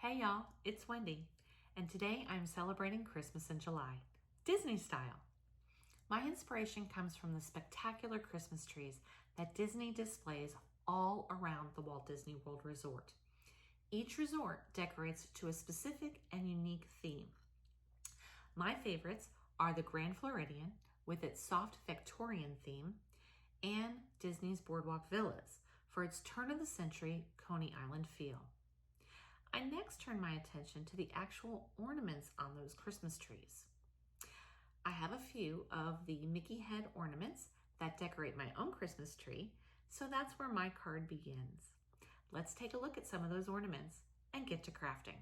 Hey y'all, it's Wendy, and today I'm celebrating Christmas in July, Disney style. My inspiration comes from the spectacular Christmas trees that Disney displays all around the Walt Disney World Resort. Each resort decorates to a specific and unique theme. My favorites are the Grand Floridian with its soft Victorian theme and Disney's Boardwalk Villas for its turn-of-the-century Coney Island feel. I next turn my attention to the actual ornaments on those Christmas trees. I have a few of the Mickey head ornaments that decorate my own Christmas tree, so that's where my card begins. Let's take a look at some of those ornaments and get to crafting.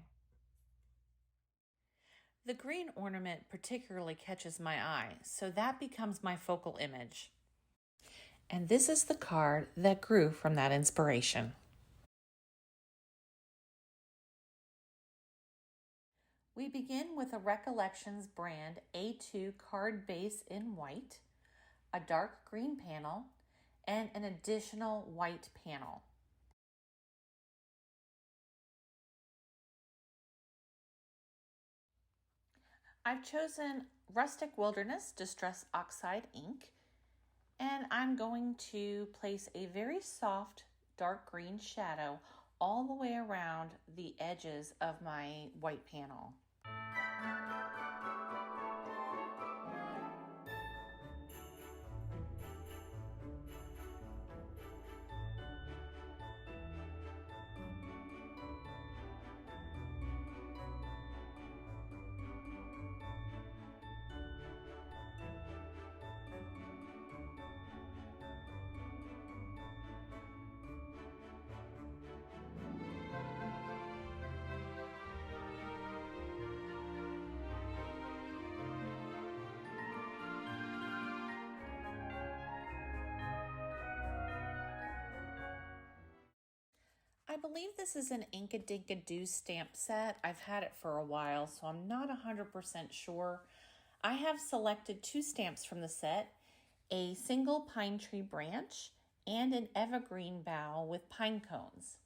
The green ornament particularly catches my eye, so that becomes my focal image. And this is the card that grew from that inspiration. We begin with a Recollections brand A2 card base in white, a dark green panel, and an additional white panel. I've chosen Rustic Wilderness Distress Oxide ink, and I'm going to place a very soft dark green shadow all the way around the edges of my white panel. I believe this is an Inkadinkadoo stamp set. I've had it for a while, so I'm not 100% sure. I have selected two stamps from the set, a single pine tree branch and an evergreen bough with pine cones.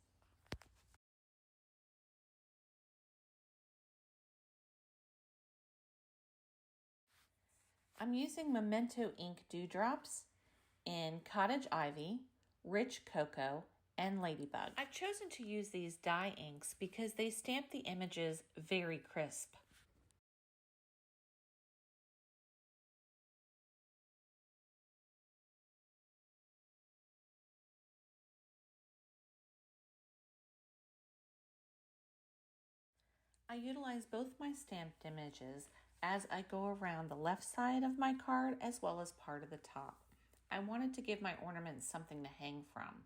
I'm using Memento ink dewdrops in Cottage Ivy, Rich Cocoa, and Ladybug. I've chosen to use these dye inks because they stamp the images very crisp. I utilize both my stamped images as I go around the left side of my card as well as part of the top. I wanted to give my ornaments something to hang from.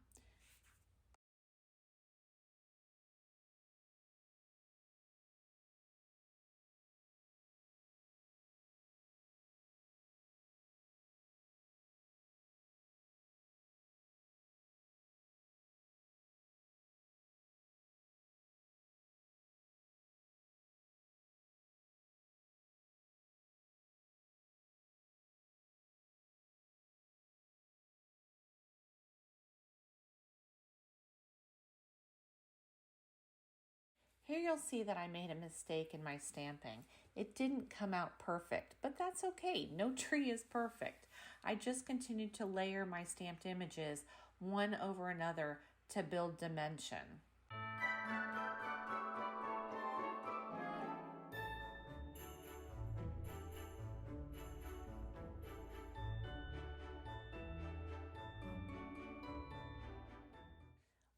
Here you'll see that I made a mistake in my stamping. It didn't come out perfect, but that's okay. No tree is perfect. I just continued to layer my stamped images one over another to build dimension.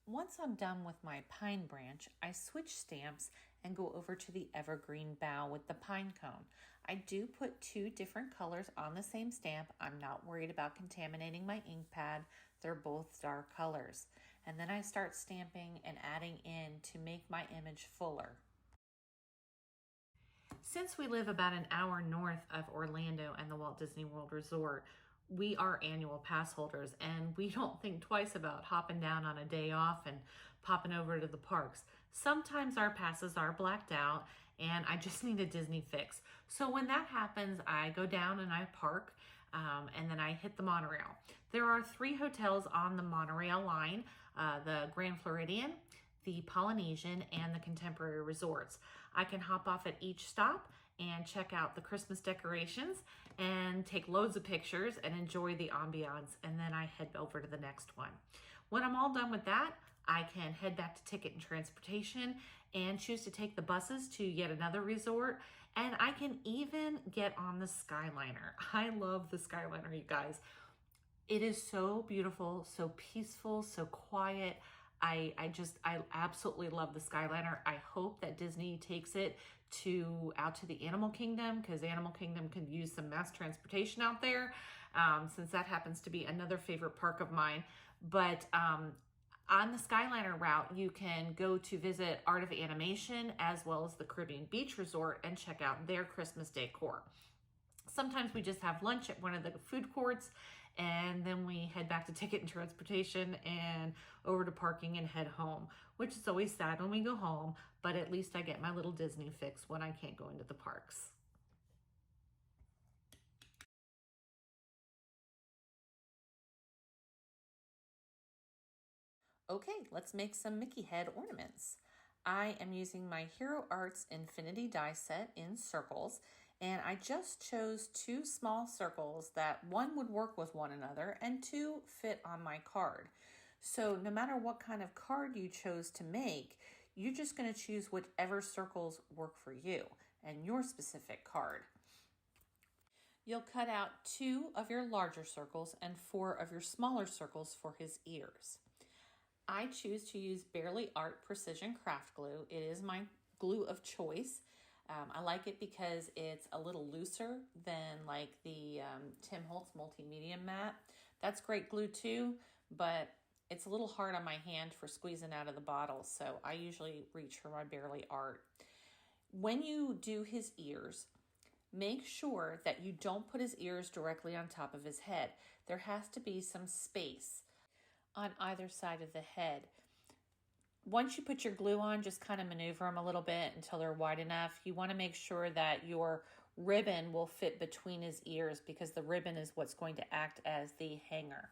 Once I'm done with my pine branch, I switch stamps and go over to the evergreen bough with the pine cone. I do put two different colors on the same stamp. I'm not worried about contaminating my ink pad. They're both dark colors. And then I start stamping and adding in to make my image fuller. Since we live about an hour north of Orlando and the Walt Disney World Resort, we are annual pass holders and we don't think twice about hopping down on a day off and popping over to the parks. Sometimes our passes are blacked out and I just need a Disney fix. So when that happens, I go down and I park and then I hit the monorail. There are 3 hotels on the monorail line, the Grand Floridian, the Polynesian and the contemporary resorts. I can hop off at each stop and check out the Christmas decorations and take loads of pictures and enjoy the ambiance, and then I head over to the next one. When I'm all done with that, I can head back to ticket and transportation and choose to take the buses to yet another resort, and I can even get on the Skyliner. I love the Skyliner, you guys. It is so beautiful, so peaceful, so quiet. I absolutely love the Skyliner. I hope that Disney takes it out to the Animal Kingdom, because Animal Kingdom could use some mass transportation out there, since that happens to be another favorite park of mine. But on the Skyliner route, you can go to visit Art of Animation as well as the Caribbean Beach Resort and check out their Christmas decor. Sometimes we just have lunch at one of the food courts, and then we head back to ticket and transportation and over to parking and head home, which is always sad when we go home, but at least I get my little Disney fix when I can't go into the parks. Okay, let's make some Mickey head ornaments. I am using my Hero Arts Infinity die set in circles, and I just chose 2 small circles that one would work with one another and 2 fit on my card. So no matter what kind of card you chose to make, you're just going to choose whichever circles work for you and your specific card. You'll cut out 2 of your larger circles and 4 of your smaller circles for his ears. I choose to use Bearly Art Precision Craft Glue. It is my glue of choice. I like it because it's a little looser than like the Tim Holtz Multi-Medium Matte. That's great glue too, but it's a little hard on my hand for squeezing out of the bottle, so I usually reach for my Bearly Art. When you do his ears, make sure that you don't put his ears directly on top of his head. There has to be some space on either side of the head. Once you put your glue on, just kind of maneuver them a little bit until they're wide enough. You want to make sure that your ribbon will fit between his ears, because the ribbon is what's going to act as the hanger.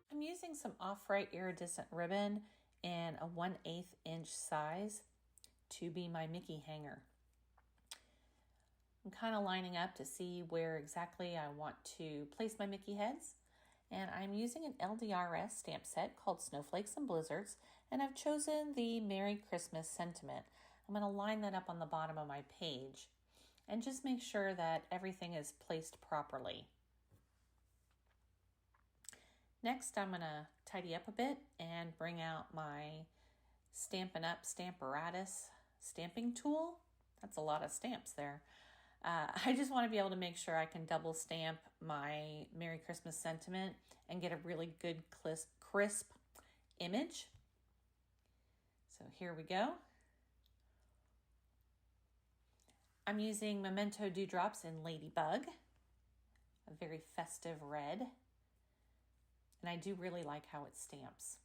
I'm using some off-white iridescent ribbon in a 1/8 inch size to be my Mickey hanger. I'm kind of lining up to see where exactly I want to place my Mickey heads. And I'm using an LDRS stamp set called Snowflakes and Blizzards, and I've chosen the Merry Christmas sentiment. I'm going to line that up on the bottom of my page and just make sure that everything is placed properly. Next, I'm going to tidy up a bit and bring out my Stampin' Up! Stamparatus stamping tool. That's a lot of stamps there. I just want to be able to make sure I can double stamp my Merry Christmas sentiment and get a really good crisp image. So here we go. I'm using Memento Dewdrops in Ladybug, a very festive red. And I do really like how it stamps.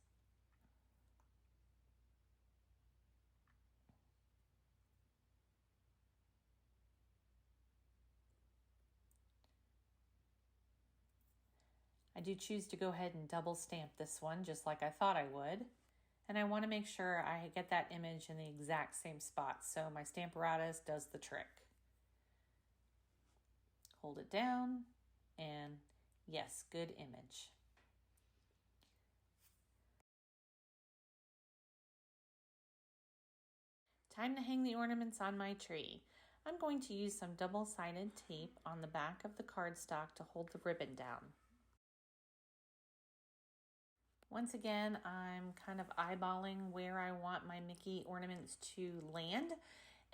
I do choose to go ahead and double stamp this one just like I thought I would. And I want to make sure I get that image in the exact same spot, so my Stamparatus does the trick. Hold it down, and yes, good image. Time to hang the ornaments on my tree. I'm going to use some double-sided tape on the back of the cardstock to hold the ribbon down. Once again, I'm kind of eyeballing where I want my Mickey ornaments to land,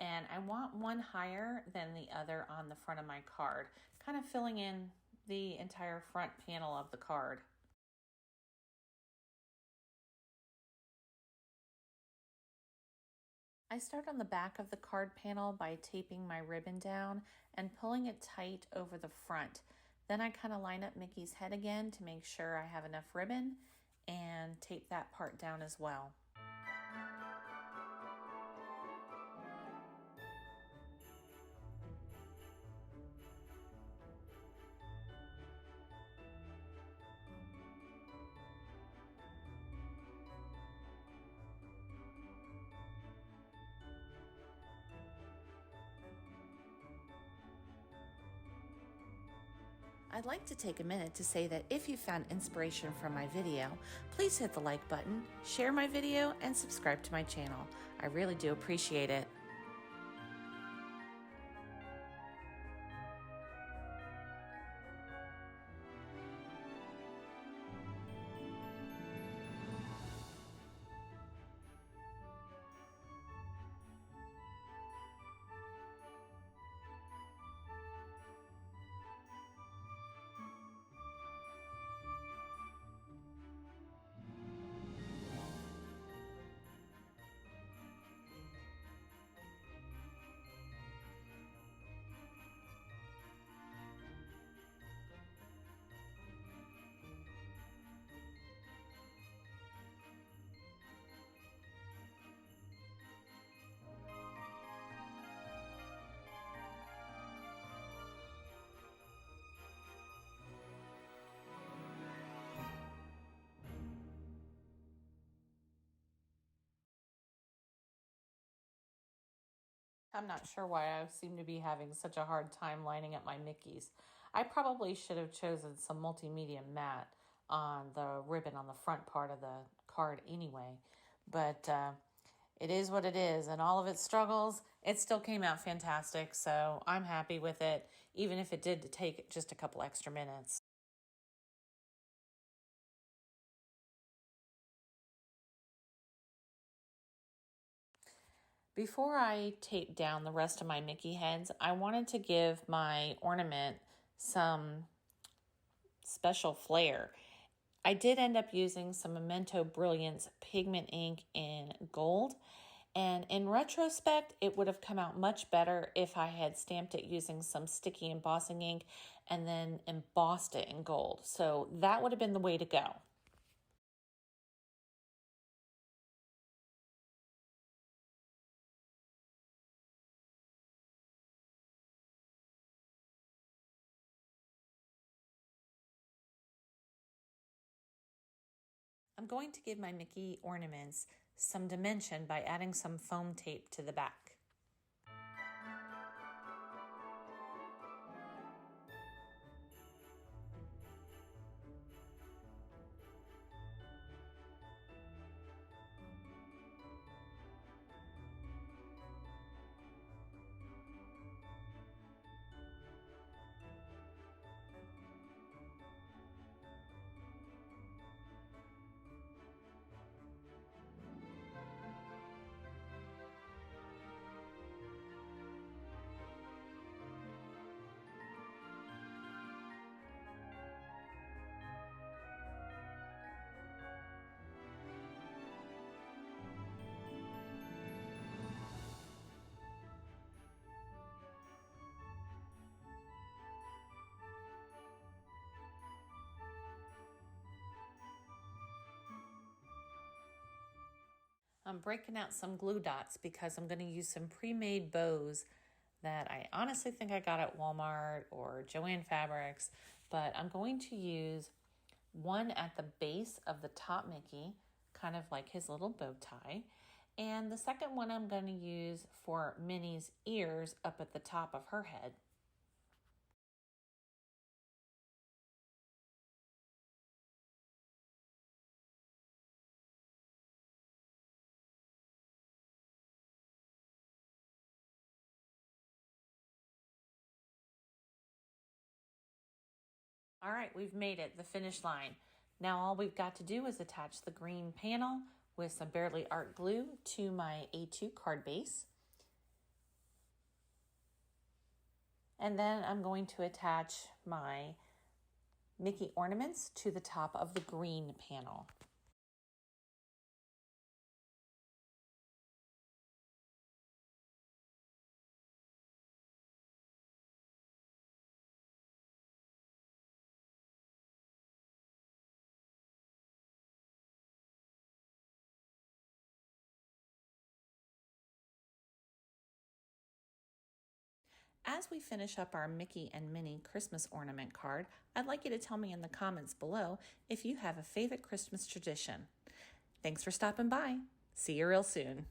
and I want one higher than the other on the front of my card, kind of filling in the entire front panel of the card. I start on the back of the card panel by taping my ribbon down and pulling it tight over the front. Then I kind of line up Mickey's head again to make sure I have enough ribbon and tape that part down as well. I'd like to take a minute to say that if you found inspiration from my video, please hit the like button, share my video, and subscribe to my channel. I really do appreciate it. I'm not sure why I seem to be having such a hard time lining up my Mickeys. I probably should have chosen some multimedia matte on the ribbon on the front part of the card anyway, but it is what it is, and all of its struggles, it still came out fantastic, so I'm happy with it, even if it did take just a couple extra minutes. Before I tape down the rest of my Mickey heads, I wanted to give my ornament some special flair. I did end up using some Memento Brilliance pigment ink in gold, and in retrospect, it would have come out much better if I had stamped it using some sticky embossing ink and then embossed it in gold. So that would have been the way to go. I'm going to give my Mickey ornaments some dimension by adding some foam tape to the back. I'm breaking out some glue dots because I'm going to use some pre-made bows that I honestly think I got at Walmart or Joann Fabrics, but I'm going to use one at the base of the top Mickey, kind of like his little bow tie, and the second one I'm going to use for Minnie's ears up at the top of her head. All right, we've made it, the finish line. Now all we've got to do is attach the green panel with some Bearly Art glue to my A2 card base. And then I'm going to attach my Mickey ornaments to the top of the green panel. As we finish up our Mickey and Minnie Christmas ornament card, I'd like you to tell me in the comments below if you have a favorite Christmas tradition. Thanks for stopping by. See you real soon.